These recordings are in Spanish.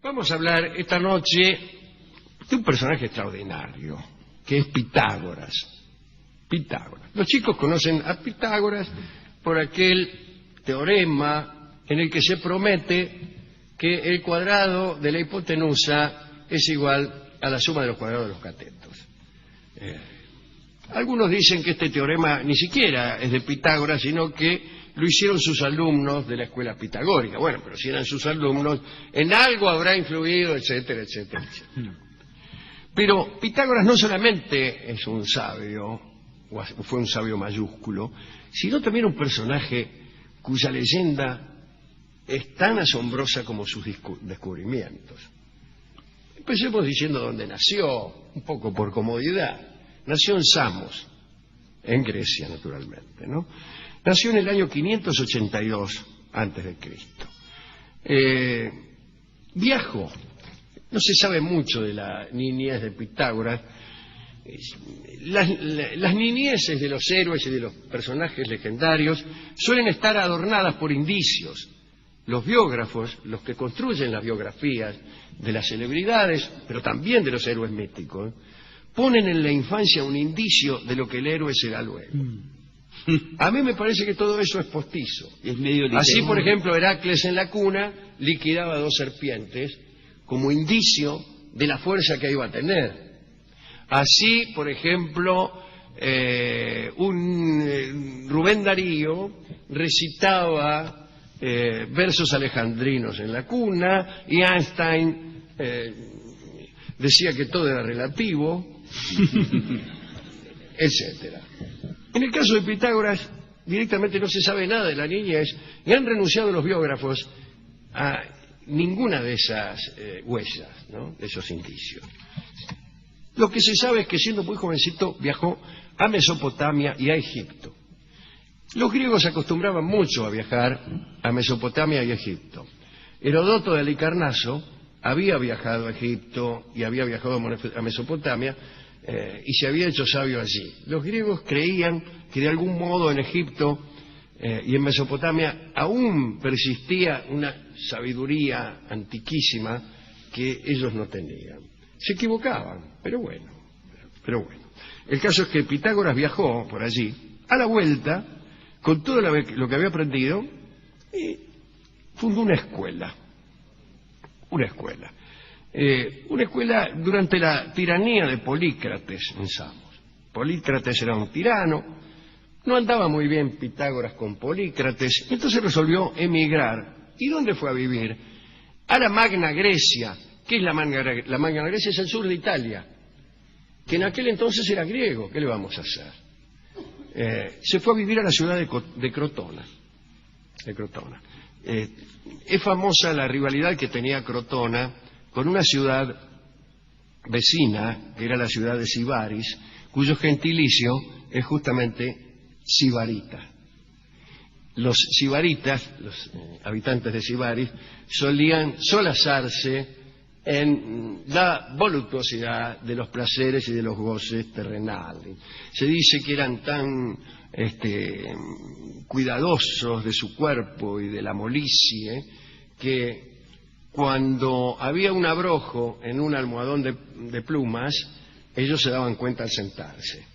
Vamos a hablar esta noche de un personaje extraordinario, que es Pitágoras. Pitágoras. Los chicos conocen a Pitágoras por aquel teorema en el que se promete que el cuadrado de la hipotenusa es igual a la suma de los cuadrados de los catetos. Algunos dicen que este teorema ni siquiera es de Pitágoras, sino que lo hicieron sus alumnos de la escuela pitagórica. Bueno, pero si eran sus alumnos, en algo habrá influido, etcétera, etcétera, etcétera. Pero Pitágoras no solamente es un sabio, o fue un sabio mayúsculo, sino también un personaje cuya leyenda es tan asombrosa como sus descubrimientos. Empecemos diciendo dónde nació, un poco por comodidad. Nació en Samos, en Grecia, naturalmente, ¿no? Nació en el año 582 antes de Cristo. Viajó. No se sabe mucho de la niñez de Pitágoras. Las niñeces de los héroes y de los personajes legendarios suelen estar adornadas por indicios. Los biógrafos, los que construyen las biografías de las celebridades, pero también de los héroes míticos, ponen en la infancia un indicio de lo que el héroe será luego. A mí me parece que todo eso es postizo. Es medio Así, por ejemplo, Heracles en la cuna liquidaba 2 serpientes como indicio de la fuerza que iba a tener. Así, por ejemplo, Rubén Darío recitaba versos alejandrinos en la cuna, y Einstein decía que todo era relativo, etcétera. En el caso de Pitágoras, directamente no se sabe nada de la niñez, y han renunciado los biógrafos a ninguna de esas huellas, ¿no?, de esos indicios. Lo que se sabe es que siendo muy jovencito viajó a Mesopotamia y a Egipto. Los griegos acostumbraban mucho a viajar a Mesopotamia y Egipto. Herodoto de Halicarnaso había viajado a Egipto y había viajado a Mesopotamia y se había hecho sabio allí. Los griegos creían que de algún modo en Egipto y en Mesopotamia aún persistía una sabiduría antiquísima que ellos no tenían. Se equivocaban, pero bueno. El caso es que Pitágoras viajó por allí, a la vuelta, con todo lo que había aprendido, y fundó una escuela. Una escuela durante la tiranía de Polícrates en Samos. Polícrates era un tirano, no andaba muy bien Pitágoras con Polícrates, entonces resolvió emigrar. ¿Y dónde fue a vivir? A la Magna Grecia. ¿Qué es la Magna Grecia? Es el sur de Italia, que en aquel entonces era griego. ¿Qué le vamos a hacer? Se fue a vivir a la ciudad de Crotona. Es famosa la rivalidad que tenía Crotona con una ciudad vecina, que era la ciudad de Sibaris, cuyo gentilicio es justamente sibarita. Los sibaritas, los habitantes de Sibaris, solían solazarse en la voluptuosidad de los placeres y de los goces terrenales. Se dice que eran tan cuidadosos de su cuerpo y de la molicie que cuando había un abrojo en un almohadón de plumas, ellos se daban cuenta al sentarse.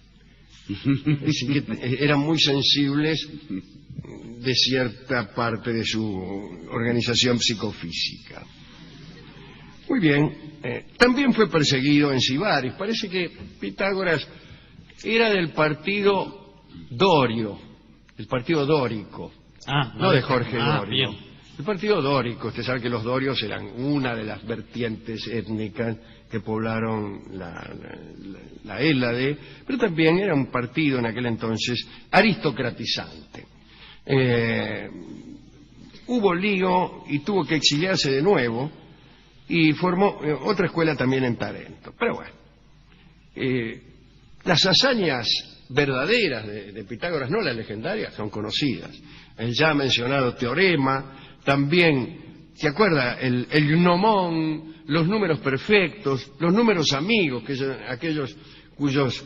Dicen que eran muy sensibles de cierta parte de su organización psicofísica. Muy bien, también fue perseguido en Sibaris. Parece que Pitágoras era del partido dorio, el partido dórico, no de Jorge Dorio. Bien. El partido dórico, usted sabe que los dorios eran una de las vertientes étnicas que poblaron la Hélade, pero también era un partido en aquel entonces aristocratizante. Hubo lío y tuvo que exiliarse de nuevo y formó otra escuela también en Tarento. Pero bueno, las hazañas verdaderas de Pitágoras, no las legendarias, son conocidas. El ya mencionado teorema, también, ¿se acuerda? El gnomón, los números perfectos, los números amigos, que son aquellos cuyos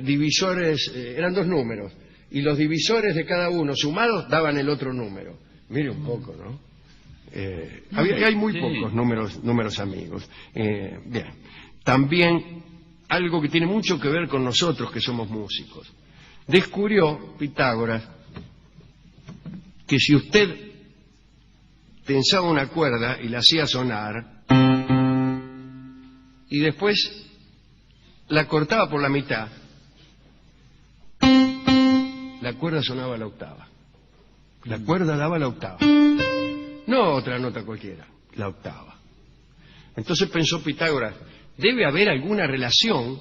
divisores eran 2 números, y los divisores de cada uno sumados daban el otro número. Mire un poco, ¿no? Hay muy pocos números amigos. Bien. También algo que tiene mucho que ver con nosotros que somos músicos. Descubrió Pitágoras que si usted tensaba una cuerda y la hacía sonar y después la cortaba por la mitad, la cuerda sonaba a la octava. La cuerda daba la octava. No otra nota cualquiera, la octava. Entonces pensó Pitágoras, debe haber alguna relación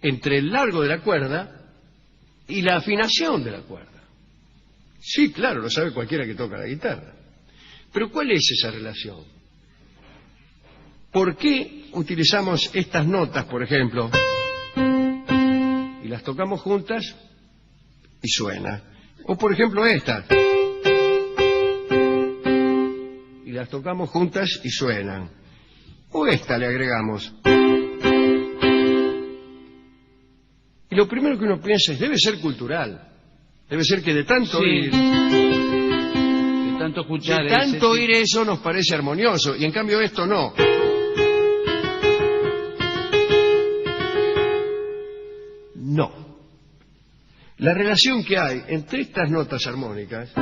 entre el largo de la cuerda y la afinación de la cuerda. Sí, claro, lo sabe cualquiera que toca la guitarra. Pero ¿cuál es esa relación? ¿Por qué utilizamos estas notas, por ejemplo, y las tocamos juntas y suena? O por ejemplo esta, y las tocamos juntas y suenan. O esta le agregamos. Y lo primero que uno piensa es, debe ser cultural. Debe ser que de tanto oír, de tanto escuchar, oír eso nos parece armonioso, y en cambio esto no. No. La relación que hay entre estas notas armónicas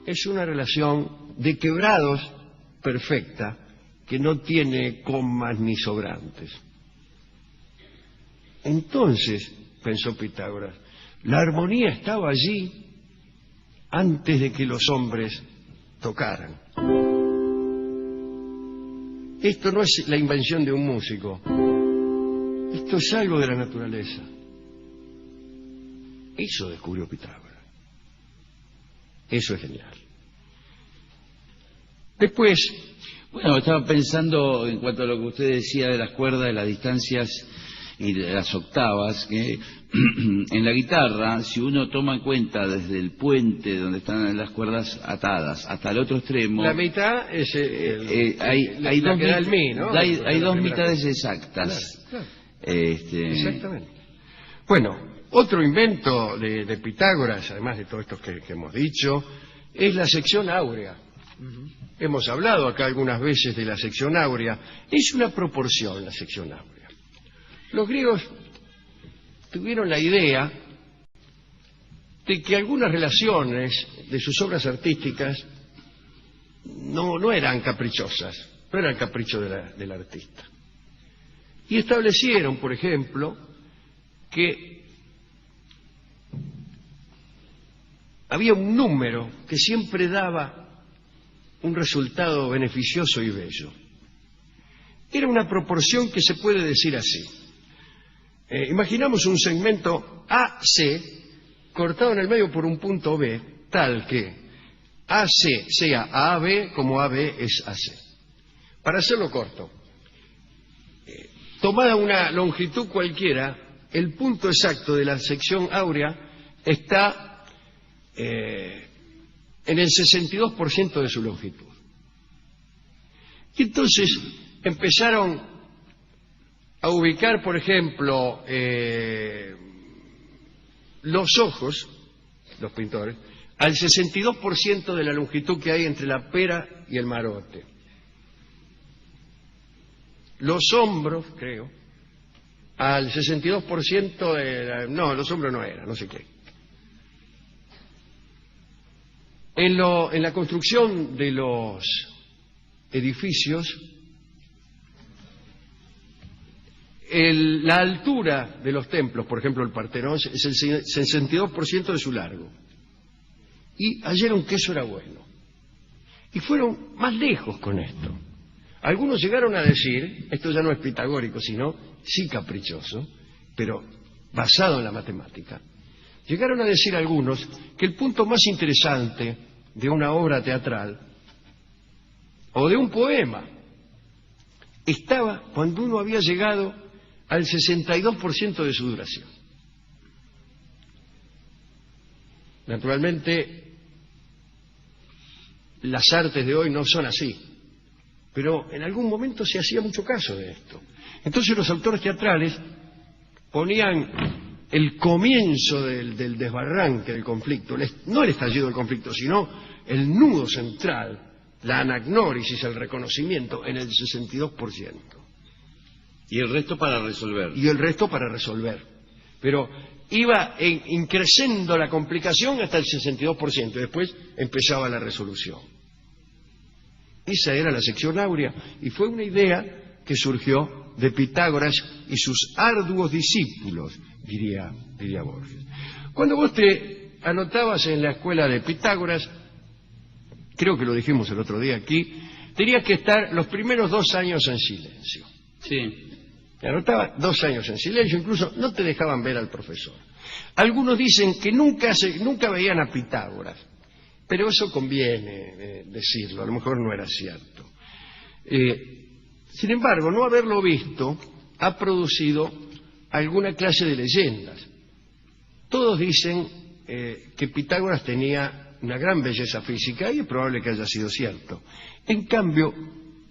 es una relación de quebrados perfecta, que no tiene comas ni sobrantes. Entonces, pensó Pitágoras, la armonía estaba allí antes de que los hombres tocaran. Esto no es la invención de un músico, esto es algo de la naturaleza. Eso descubrió Pitágoras. Eso es genial. Después, bueno, estaba pensando en cuanto a lo que usted decía de las cuerdas, de las distancias y de las octavas, que en la guitarra, si uno toma en cuenta desde el puente donde están las cuerdas atadas hasta el otro extremo, la mitad es hay dos mitades exactas. Claro. Exactamente. Bueno, otro invento de Pitágoras, además de todo esto que hemos dicho, es la sección áurea. Hemos hablado acá algunas veces de la sección áurea. Es una proporción la sección áurea. Los griegos tuvieron la idea de que algunas relaciones de sus obras artísticas no eran caprichosas, no eran capricho del artista. Y establecieron, por ejemplo, que había un número que siempre daba un resultado beneficioso y bello. Era una proporción que se puede decir así. Imaginamos un segmento AC cortado en el medio por un punto B, tal que AC sea AB como AB es AC. Para hacerlo corto, tomada una longitud cualquiera, el punto exacto de la sección áurea está en el 62% de su longitud. Y entonces empezaron a ubicar, por ejemplo, los ojos, los pintores, al 62% de la longitud que hay entre la pera y el marote. Los hombros, creo, al 62% de no, los hombros no era, no sé qué. En la construcción de los edificios, la altura de los templos, por ejemplo el Partenón, es el 62% de su largo. Y hallaron que eso era bueno. Y fueron más lejos con esto. Algunos llegaron a decir, esto ya no es pitagórico, sino sí caprichoso, pero basado en la matemática. Llegaron a decir algunos que el punto más interesante de una obra teatral o de un poema estaba cuando uno había llegado al 62% de su duración. Naturalmente, las artes de hoy no son así, pero en algún momento se hacía mucho caso de esto. Entonces los autores teatrales ponían el comienzo del desbarranque del conflicto, no el estallido del conflicto, sino el nudo central, la anagnórisis, el reconocimiento, en el 62%. Y el resto para resolver. Y el resto para resolver. Pero iba increciendo la complicación hasta el 62%, y después empezaba la resolución. Esa era la sección áurea, y fue una idea que surgió de Pitágoras y sus arduos discípulos, diría Borges. Cuando vos te anotabas en la escuela de Pitágoras, creo que lo dijimos el otro día aquí, tenías que estar los primeros 2 años en silencio. Sí. Te anotaba 2 años en silencio, incluso no te dejaban ver al profesor. Algunos dicen que nunca veían a Pitágoras, pero eso conviene decirlo, a lo mejor no era cierto. Sin embargo, no haberlo visto ha producido alguna clase de leyendas. Todos dicen que Pitágoras tenía una gran belleza física, y es probable que haya sido cierto. En cambio,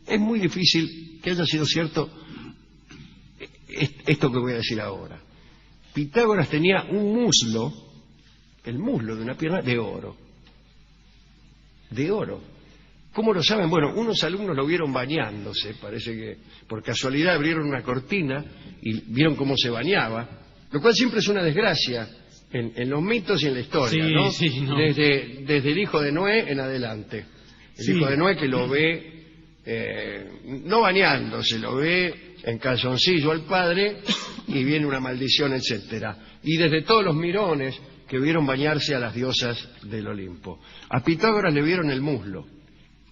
es muy difícil que haya sido cierto esto que voy a decir ahora. Pitágoras tenía un muslo, el muslo de una pierna, de oro. De oro. ¿Cómo lo saben? Bueno, unos alumnos lo vieron bañándose, parece que por casualidad abrieron una cortina y vieron cómo se bañaba, lo cual siempre es una desgracia en los mitos y en la historia, sí, ¿no? Sí, no. Desde el hijo de Noé en adelante. El hijo de Noé que lo ve, no bañándose, lo ve en calzoncillo al padre y viene una maldición, etcétera. Y desde todos los mirones que vieron bañarse a las diosas del Olimpo. A Pitágoras le vieron el muslo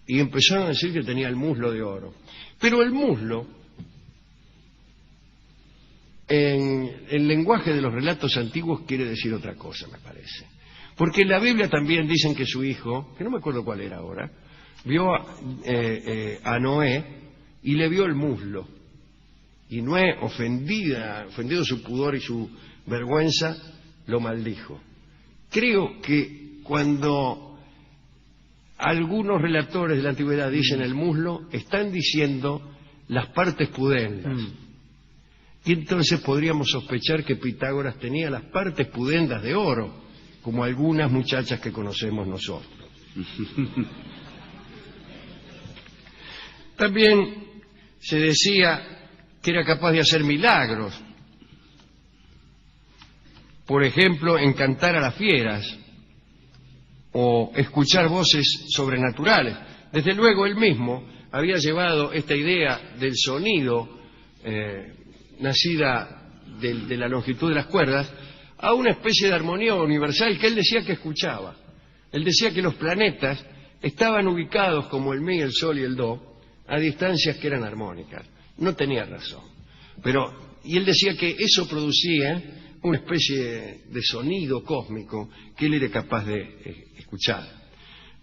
y empezaron a decir que tenía el muslo de oro. Pero el muslo, en el lenguaje de los relatos antiguos, quiere decir otra cosa, me parece. Porque en la Biblia también dicen que su hijo, que no me acuerdo cuál era ahora, vio a Noé y le vio el muslo. Y Noé, ofendido su pudor y su vergüenza, lo maldijo. Creo que cuando algunos relatores de la antigüedad dicen el muslo, están diciendo las partes pudendas. Y entonces podríamos sospechar que Pitágoras tenía las partes pudendas de oro, como algunas muchachas que conocemos nosotros. También se decía que era capaz de hacer milagros. Por ejemplo, encantar a las fieras o escuchar voces sobrenaturales. Desde luego, él mismo había llevado esta idea del sonido nacida de la longitud de las cuerdas a una especie de armonía universal que él decía que escuchaba. Él decía que los planetas estaban ubicados como el mi, el sol y el do a distancias que eran armónicas. No tenía razón. Y él decía que eso producía una especie de sonido cósmico que él era capaz de escuchar.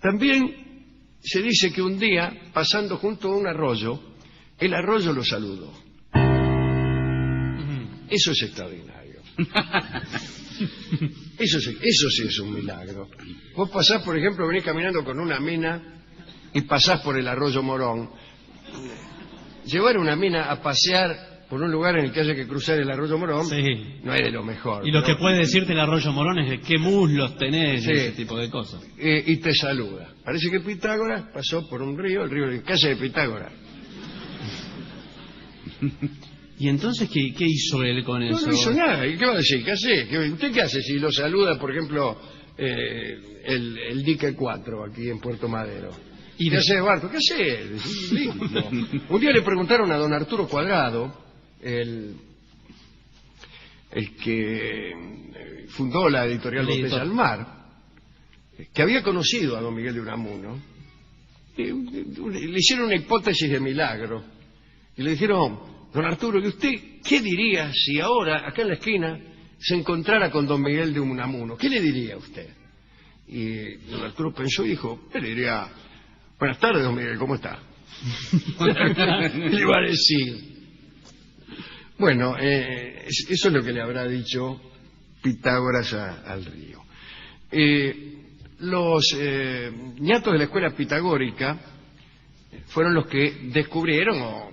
También se dice que un día, pasando junto a un arroyo, el arroyo lo saludó. Eso es extraordinario. Eso sí es un milagro. Vos pasás, por ejemplo, venís caminando con una mina y pasás por el arroyo Morón. Llevar una mina a pasear por un lugar en el que haya que cruzar el arroyo Morón no es de lo mejor. Y lo que puede decirte el arroyo Morón es de qué muslos tenés y ese tipo de cosas. Y te saluda. Parece que Pitágoras pasó por un río, el río de casa de Pitágoras. ¿Y entonces qué hizo él con eso? No hizo nada. ¿Y qué va a decir? ¿Qué hace? ¿Usted qué hace si lo saluda, por ejemplo, el dique 4 aquí en Puerto Madero? ¿Y qué hace Barco? ¿Qué hace? Un día le preguntaron a don Arturo Cuadrado, el que fundó la editorial Botella al Mar, que había conocido a don Miguel de Unamuno, le hicieron una hipótesis de milagro y le dijeron: don Arturo, ¿y usted qué diría si ahora, acá en la esquina, se encontrara con don Miguel de Unamuno? ¿Qué le diría a usted? Y don Arturo pensó y dijo: le diría: buenas tardes, don Miguel, ¿cómo está? Le iba a decir. Bueno, eso es lo que le habrá dicho Pitágoras al río. Los ñatos de la escuela pitagórica fueron los que descubrieron, o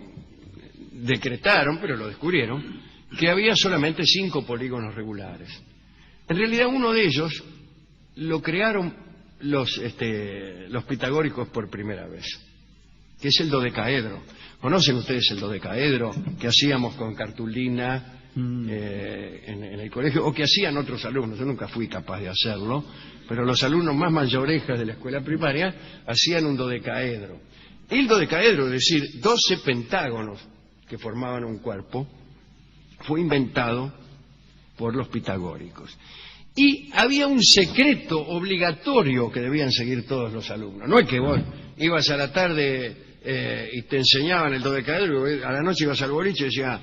decretaron, pero lo descubrieron, que había solamente 5 polígonos regulares. En realidad, uno de ellos lo crearon los pitagóricos por primera vez, que es el dodecaedro. ¿Conocen ustedes el dodecaedro que hacíamos con cartulina en el colegio, o que hacían otros alumnos? Yo nunca fui capaz de hacerlo, pero los alumnos más mayorejas de la escuela primaria hacían un dodecaedro. El dodecaedro, es decir, 12 pentágonos que formaban un cuerpo, fue inventado por los pitagóricos. Y había un secreto obligatorio que debían seguir todos los alumnos. No es que vos ibas a la tarde y te enseñaban el dodecaedro, y a la noche ibas al boliche y decías,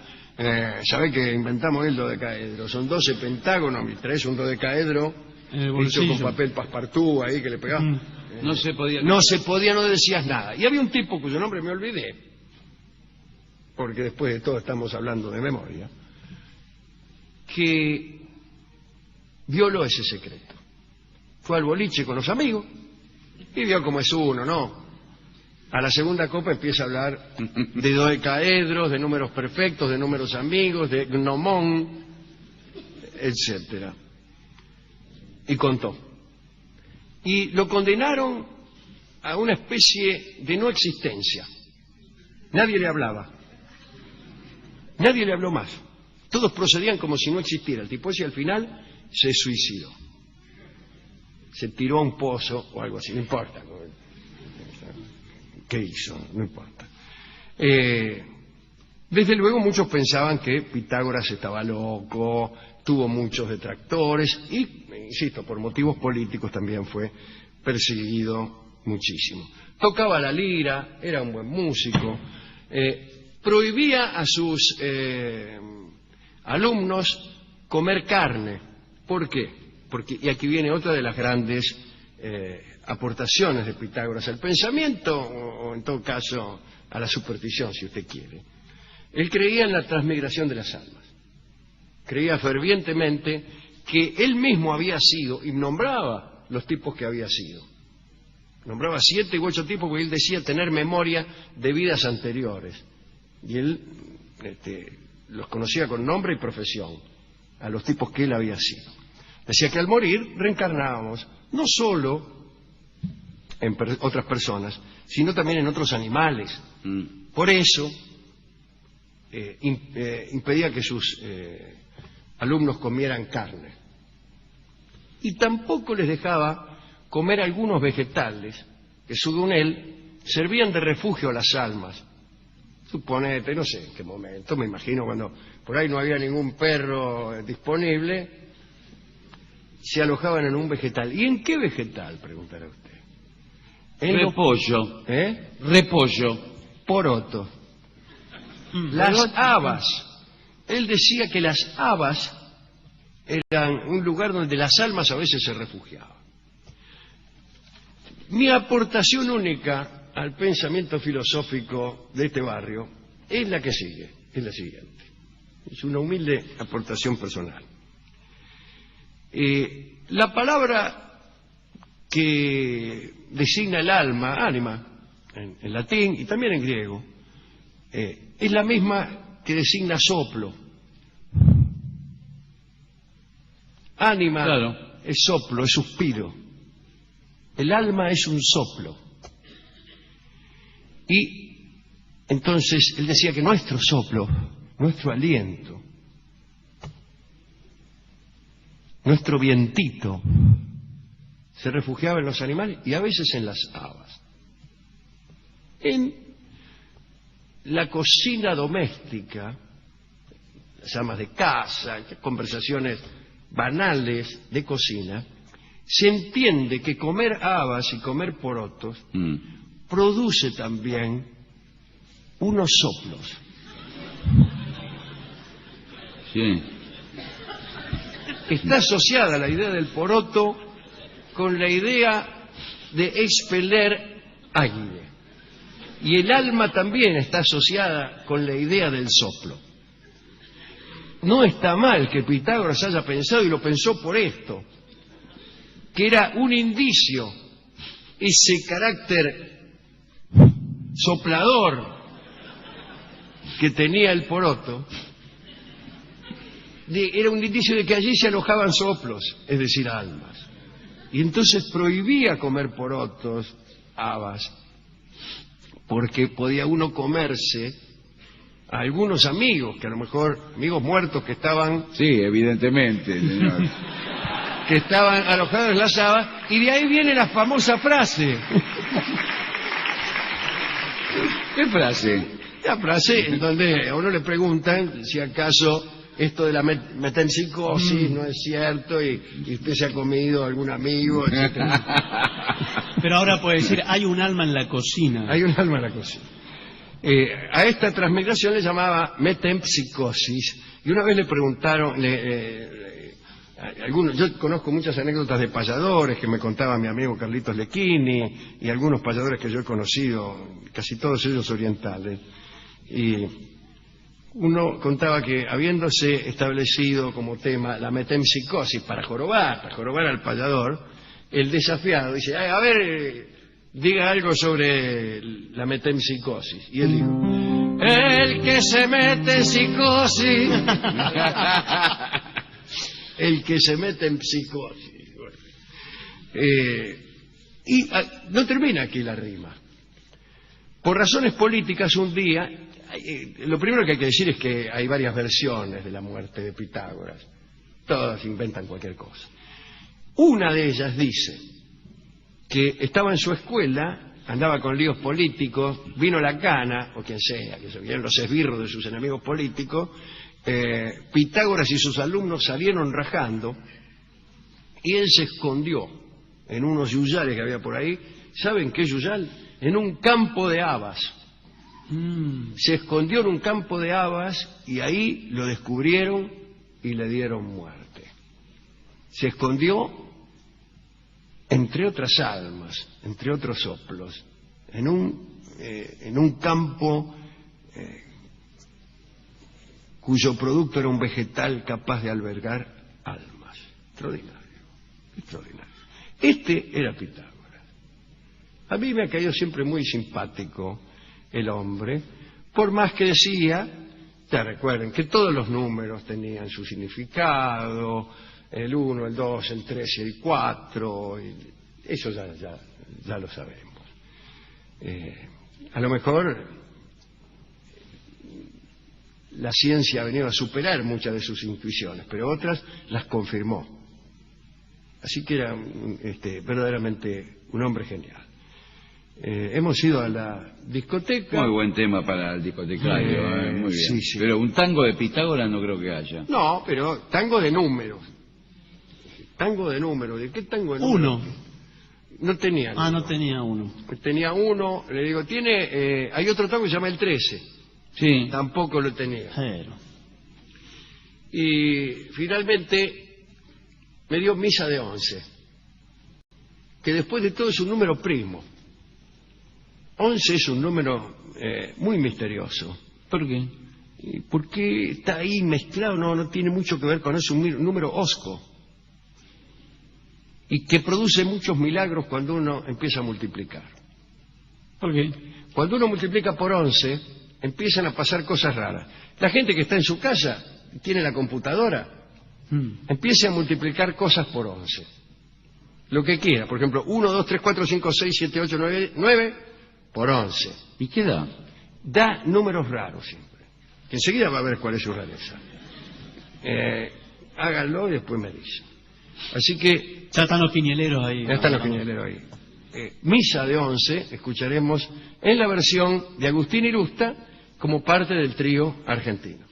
¿sabés que inventamos el dodecaedro? Son 12 pentágonos, y traes un dodecaedro hecho con papel passepartout ahí que le pegabas. No se podía. No se podía, no decías nada. Y había un tipo cuyo nombre me olvidé, porque después de todo estamos hablando de memoria, que violó ese secreto. Fue al boliche con los amigos y vio cómo es uno, ¿no? A la segunda copa empieza a hablar de dodecaedros, de números perfectos, de números amigos, de gnomón, etcétera. Y contó. Y lo condenaron a una especie de no existencia. Nadie le hablaba. Nadie le habló más. Todos procedían como si no existiera. El tipo ese al final se suicidó. Se tiró a un pozo o algo así, no importa. ¿Qué hizo? No importa. Desde luego muchos pensaban que Pitágoras estaba loco, tuvo muchos detractores y, insisto, por motivos políticos también fue perseguido muchísimo. Tocaba la lira, era un buen músico, prohibía a sus alumnos comer carne. ¿Por qué? Porque, y aquí viene otra de las grandes aportaciones de Pitágoras al pensamiento, o en todo caso a la superstición, si usted quiere. Él creía en la transmigración de las almas. Creía fervientemente que él mismo había sido, y nombraba los tipos que había sido. Nombraba 7 u 8 tipos porque él decía tener memoria de vidas anteriores. Y él los conocía con nombre y profesión, a los tipos que él había sido. Decía que al morir reencarnábamos, no solo en otras personas, sino también en otros animales. Por eso impedía que sus alumnos comieran carne. Y tampoco les dejaba comer algunos vegetales que, según él, servían de refugio a las almas. Suponete, no sé en qué momento, me imagino cuando por ahí no había ningún perro disponible, se alojaban en un vegetal. ¿Y en qué vegetal?, preguntará usted. Repollo. Repollo. Poroto. Las habas. Él decía que las habas eran un lugar donde las almas a veces se refugiaban. Mi aportación única al pensamiento filosófico de este barrio es la que sigue, es la siguiente. Es una humilde aportación personal. La palabra que designa el alma, ánima, en latín y también en griego, es la misma que designa soplo. Ánima, claro, es soplo, es suspiro. El alma es un soplo. Y entonces él decía que nuestro soplo, nuestro aliento, nuestro vientito, se refugiaba en los animales y a veces en las habas. En la cocina doméstica, las amas de casa, conversaciones banales de cocina, se entiende que comer habas y comer porotos produce también unos soplos. Sí. Está asociada la idea del poroto con la idea de expeler aire. Y el alma también está asociada con la idea del soplo. No está mal que Pitágoras haya pensado, y lo pensó por esto, que era un indicio ese carácter soplador que tenía el poroto, era un indicio de que allí se alojaban soplos, es decir, almas. Y entonces prohibía comer porotos, habas, porque podía uno comerse a algunos amigos, que a lo mejor, amigos muertos que estaban... Sí, evidentemente, señor. que estaban alojados en las habas, y de ahí viene la famosa frase. ¿Qué frase? La frase en donde a uno le preguntan si acaso esto de la metempsicosis no es cierto y usted se ha comido algún amigo, etcétera. Pero ahora puede decir, hay un alma en la cocina. Hay un alma en la cocina. A esta transmigración le llamaba metempsicosis, y una vez le preguntaron, yo conozco muchas anécdotas de payadores que me contaba mi amigo Carlitos Lecchini y algunos payadores que yo he conocido, casi todos ellos orientales, y uno contaba que habiéndose establecido como tema la metempsicosis para jorobar al payador, el desafiado dice, a ver, diga algo sobre la metempsicosis. Y él dijo, el que se mete en psicosis, el que se mete en psicosis. Y no termina aquí la rima. Por razones políticas, un día, lo primero que hay que decir es que hay varias versiones de la muerte de Pitágoras. Todas inventan cualquier cosa. Una de ellas dice que estaba en su escuela, andaba con líos políticos, vino la cana, o quien sea, que se vieron los esbirros de sus enemigos políticos, Pitágoras y sus alumnos salieron rajando, y él se escondió en unos yuyales que había por ahí. ¿Saben qué yuyal? En un campo de habas. Se escondió en un campo de habas y ahí lo descubrieron y le dieron muerte. Se escondió entre otras almas, entre otros soplos, en un campo cuyo producto era un vegetal capaz de albergar almas. Extraordinario, extraordinario. Este era Pitágoras. A mí me ha caído siempre muy simpático el hombre, por más que decía, ya recuerden, que todos los números tenían su significado, el 1, el 2, el 3 y el 4, eso ya lo sabemos. A lo mejor la ciencia ha venido a superar muchas de sus intuiciones, pero otras las confirmó. Así que era verdaderamente un hombre genial. Hemos ido a la discoteca. Muy buen tema para el discotecario, muy bien. Sí, sí. Pero un tango de Pitágoras no creo que haya. No, pero tango de números. Tango de números. ¿De qué tango de números? Uno. No tenía. No tenía uno. Tenía uno, le digo, hay otro tango que se llama el 13. Sí. Tampoco lo tenía. Pero. Y finalmente me dio misa de 11, que después de todo es un número primo. 11 es un número muy misterioso. ¿Por qué? Porque está ahí mezclado, no tiene mucho que ver con eso, un número osco. Y que produce muchos milagros cuando uno empieza a multiplicar. ¿Por qué? Cuando uno multiplica por 11, empiezan a pasar cosas raras. La gente que está en su casa, tiene la computadora, empieza a multiplicar cosas por 11. Lo que quiera, por ejemplo, 1, 2, 3, 4, 5, 6, 7, 8, 9 por 11. ¿Y qué da? Da números raros siempre. Que enseguida va a ver cuál es su rareza. Háganlo y después me dicen. Así que... Ya están los quinieleros ahí. Ya están los quinieleros ahí. Misa de 11 escucharemos en la versión de Agustín Irusta como parte del trío argentino.